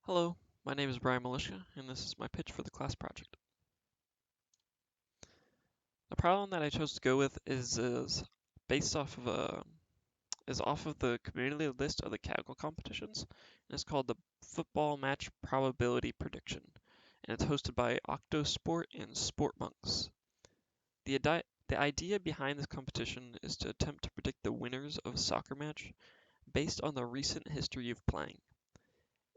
Hello, my name is Brian Militia, and this is my pitch for the class project. The problem that I chose to go with is based off of the community list of the Kaggle competitions, and it's called the Football Match Probability Prediction, and it's hosted by Octosport and Sportmonks. The idea behind this competition is to attempt to predict the winners of a soccer match based on the recent history of playing.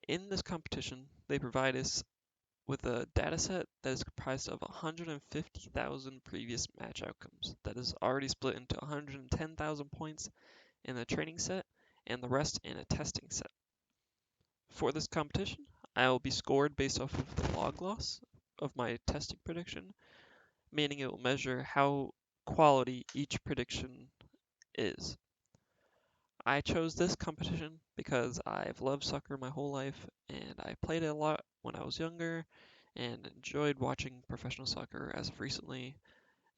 In this competition, they provide us with a dataset that is comprised of 150,000 previous match outcomes that is already split into 110,000 points in a training set and the rest in a testing set. For this competition, I will be scored based off of the log loss of my testing prediction, meaning it will measure how quality each prediction is. I chose this competition because I've loved soccer my whole life and I played it a lot when I was younger and enjoyed watching professional soccer as of recently,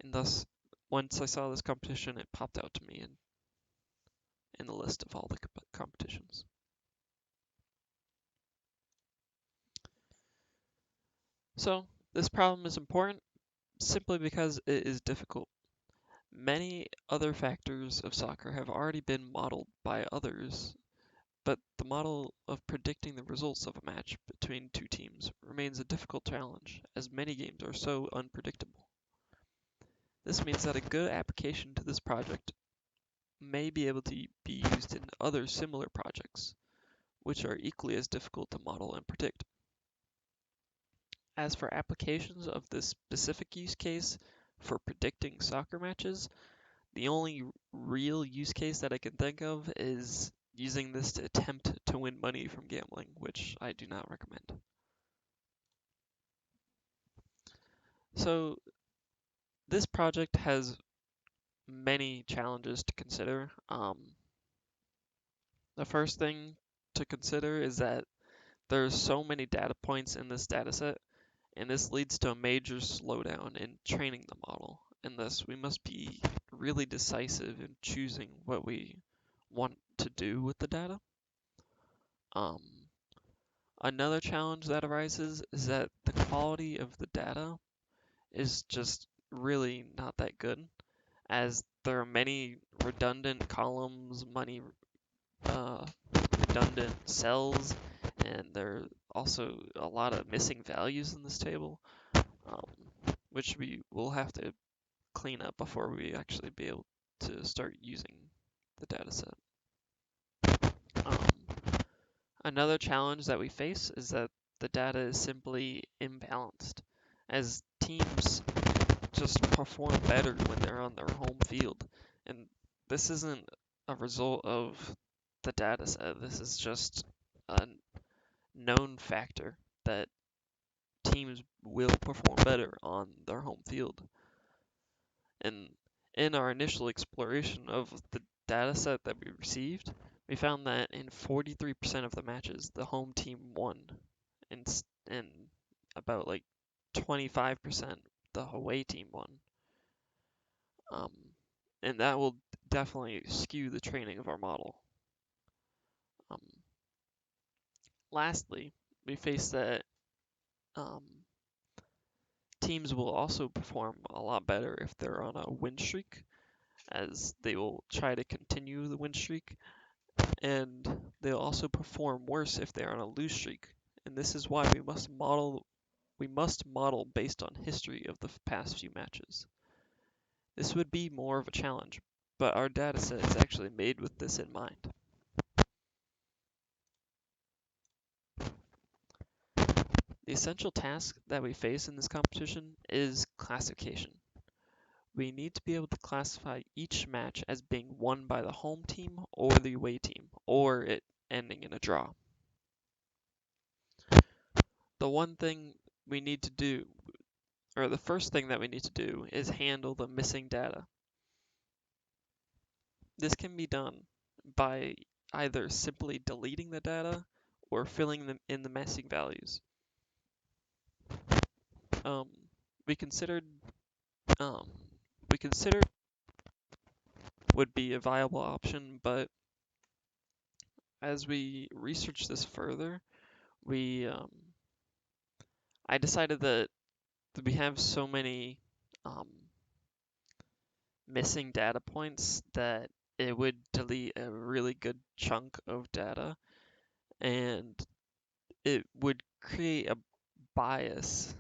and thus, once I saw this competition, it popped out to me in the list of all the competitions. So, this problem is important simply because it is difficult. Many other factors of soccer have already been modeled by others, but the model of predicting the results of a match between two teams remains a difficult challenge, as many games are so unpredictable. This means that a good application to this project may be able to be used in other similar projects, which are equally as difficult to model and predict. As for applications of this specific use case for predicting soccer matches, the only real use case that I can think of is using this to attempt to win money from gambling, which I do not recommend. So this project has many challenges to consider. The first thing to consider is that there's so many data points in this dataset, and this leads to a major slowdown in training the model, and thus we must be really decisive in choosing what we want to do with the data. Um, Another challenge that arises is that the quality of the data is just really not that good, as there are many redundant columns, many redundant cells, and there are also a lot of missing values in this table, um, which we will have to clean up before we actually be able to start using the dataset. Um, Another challenge that we face is that the data is simply imbalanced, as teams just perform better when they're on their home field. And this isn't a result of the data set. This is just a known factor that teams will perform better on their home field. And in our initial exploration of the data set that we received, we found that in 43% of the matches, the home team won, and about like 25% the away team won. Um, and that will definitely skew the training of our model. Um, Lastly, we face that um, teams will also perform a lot better if they're on a win streak, as they will try to continue the win streak, and they'll also perform worse if they're on a lose streak. And this is why we must model based on history of the past few matches. This would be more of a challenge, but our dataset is actually made with this in mind. The essential task that we face in this competition is classification. We need to be able to classify each match as being won by the home team or the away team, or it ending in a draw. The one thing we need to do, or the first thing that we need to do, is handle the missing data. This can be done by either simply deleting the data or filling them in the missing values. Um, we considered um, we considered would be a viable option, but as we research this further, we I decided that we have so many um, missing data points that it would delete a really good chunk of data, and it would create a bias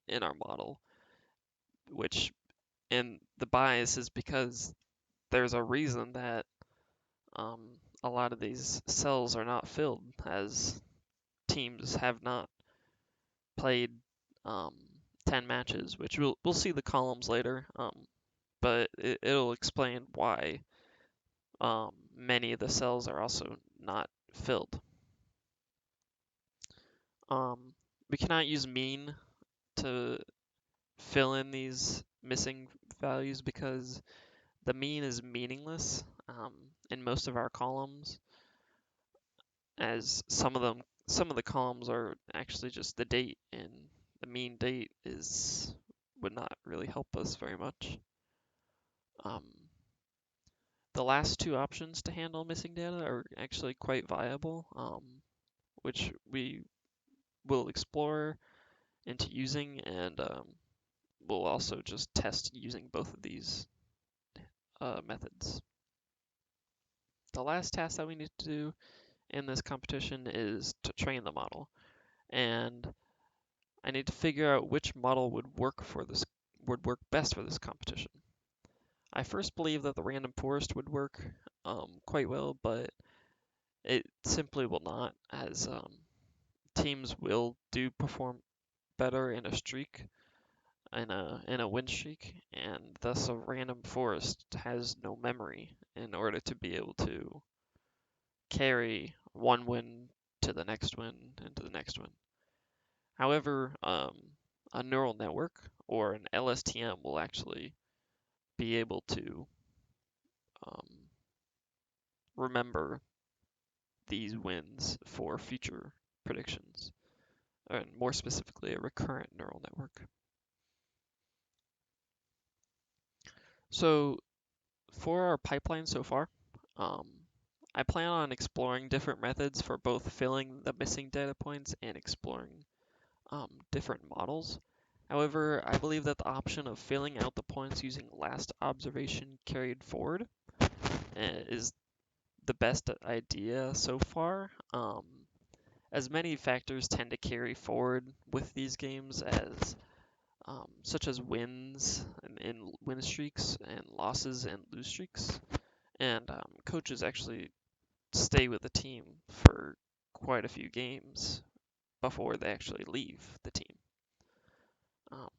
in our model, which and the bias is because there's a reason that um, a lot of these cells are not filled, as teams have not played um, 10 matches, which we'll see the columns later, but it'll explain why many of the cells are also not filled. Um, we cannot use mean to fill in these missing values because the mean is meaningless in most of our columns, as some of the columns are actually just the date, and the mean date would not really help us very much. Um, the last two options to handle missing data are actually quite viable, which we will explore into using, and we'll also just test using both of these methods. The last task that we need to do in this competition is to train the model, and I need to figure out which model would work best for this competition. I first believe that the random forest would work quite well, but it simply will not, as teams will do perform better in a streak, in a win streak, and thus a random forest has no memory in order to be able to carry one win to the next win and to the next win. However, a neural network or an LSTM will actually be able to um, remember these wins for future predictions, and more specifically, a recurrent neural network. So for our pipeline so far, um, I plan on exploring different methods for both filling the missing data points and exploring different models. However, I believe that the option of filling out the points using last observation carried forward is the best idea so far, as many factors tend to carry forward with these games, as such as wins and win streaks and losses and lose streaks, and coaches actually stay with the team for quite a few games before they actually leave the team. Um,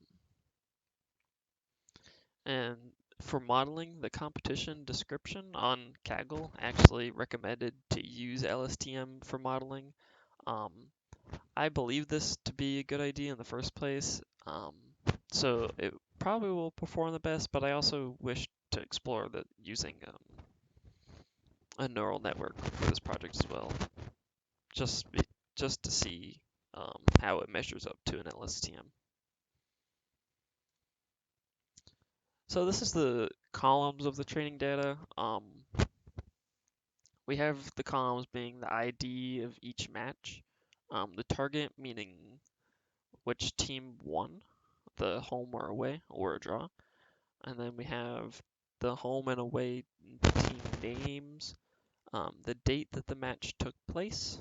and for modeling, the competition description on Kaggle actually recommended to use LSTM for modeling. Um, I believe this to be a good idea in the first place, so it probably will perform the best, but I also wish to explore using a neural network for this project as well, just be, just to see how it measures up to an LSTM. So this is the columns of the training data. We have the columns being the ID of each match, the target meaning which team won, the home or away or a draw, and then we have the home and away team names, the date that the match took place,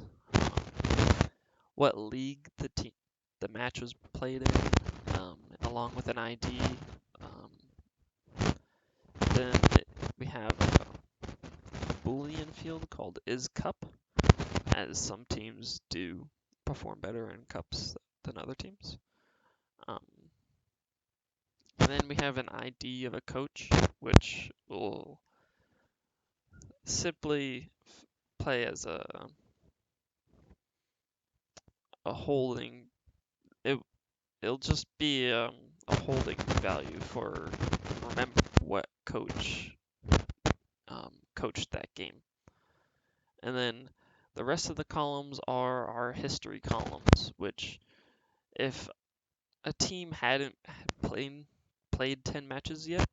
what league the match was played in, along with an ID. Then we have a Boolean field called isCup, as some teams do perform better in cups than other teams. Um, and then we have an ID of a coach, which will simply play as a holding. It'll just be a holding value for remember what coach coached that game. And then the rest of the columns are our history columns, which if a team hadn't played 10 matches yet,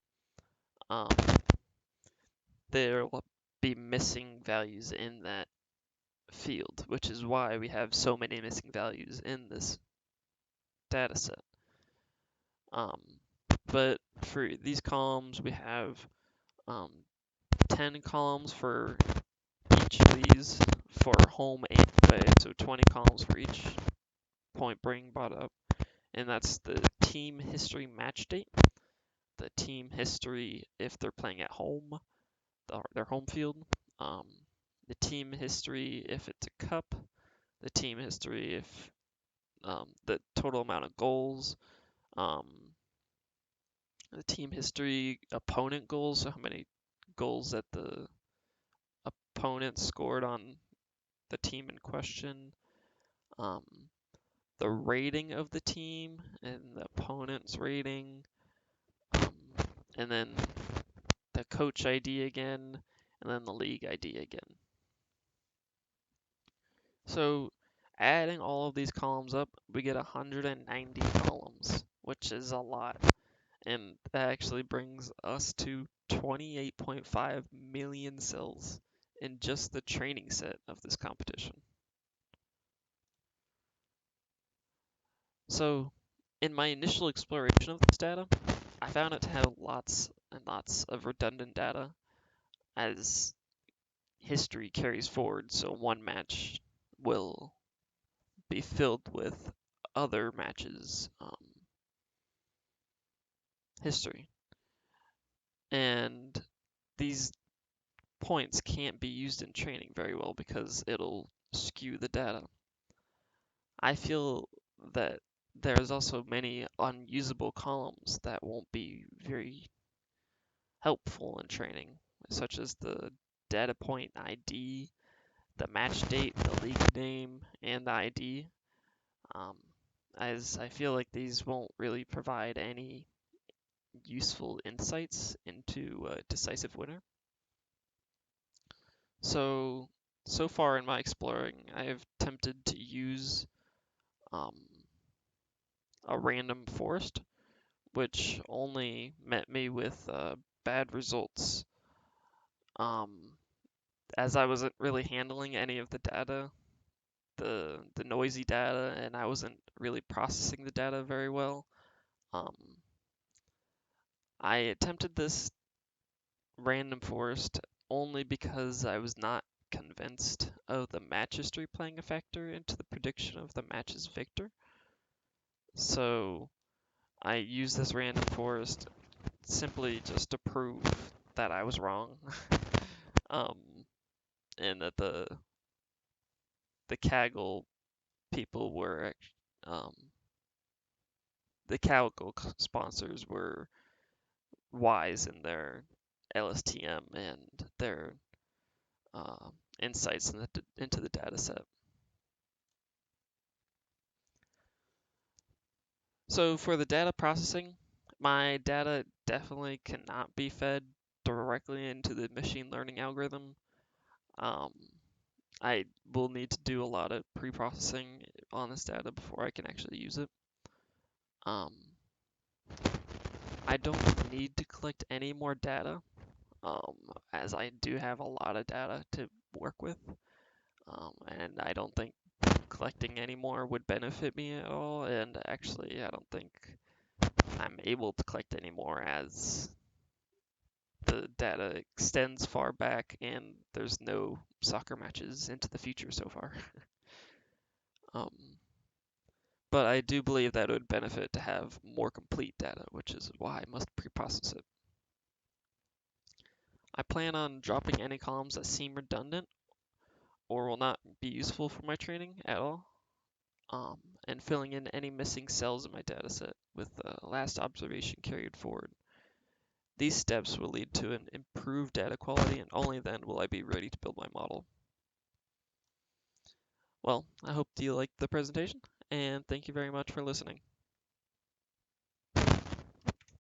there will be missing values in that field, which is why we have so many missing values in this data set. But for these columns, we have um, 10 columns for each of these for home and away, so 20 columns for each point being brought up. And that's the team history match date, the team history if they're playing at home, their home field, the team history if it's a cup, the team history if the total amount of goals, um, the team history opponent goals, so how many goals that the opponent scored on the team in question, um, the rating of the team and the opponent's rating, um, and then the coach ID again, and then the league ID again. So adding all of these columns up, we get 190 columns, which is a lot. And that actually brings us to 28.5 million cells in just the training set of this competition. So in my initial exploration of this data, I found it to have lots and lots of redundant data as history carries forward, so one match will be filled with other matches' history. And these points can't be used in training very well because it'll skew the data. I feel that there's also many unusable columns that won't be very helpful in training, such as the data point ID, the match date, the league name, and the ID, um, as I feel like these won't really provide any useful insights into a decisive winner. So far in my exploring, I have attempted to use um, a random forest, which only met me with bad results. As I wasn't really handling any of the data, the noisy data, and I wasn't really processing the data very well. I attempted this random forest only because I was not convinced of the match history playing a factor into the prediction of the match's victor. So I used this random forest simply just to prove that I was wrong, um, and that the Kaggle people were um, the Kaggle sponsors were wise in their LSTM and their insights into the data set. So for the data processing, my data definitely cannot be fed directly into the machine learning algorithm. Um, I will need to do a lot of pre-processing on this data before I can actually use it. Um, I don't need to collect any more data, as I do have a lot of data to work with, and I don't think collecting any more would benefit me at all, and actually I don't think I'm able to collect any more as the data extends far back and there's no soccer matches into the future so far. um, but I do believe that it would benefit to have more complete data, which is why I must pre-process it. I plan on dropping any columns that seem redundant or will not be useful for my training at all, and filling in any missing cells in my dataset with the last observation carried forward. These steps will lead to an improved data quality, and only then will I be ready to build my model. Well, I hope you liked the presentation, and thank you very much for listening.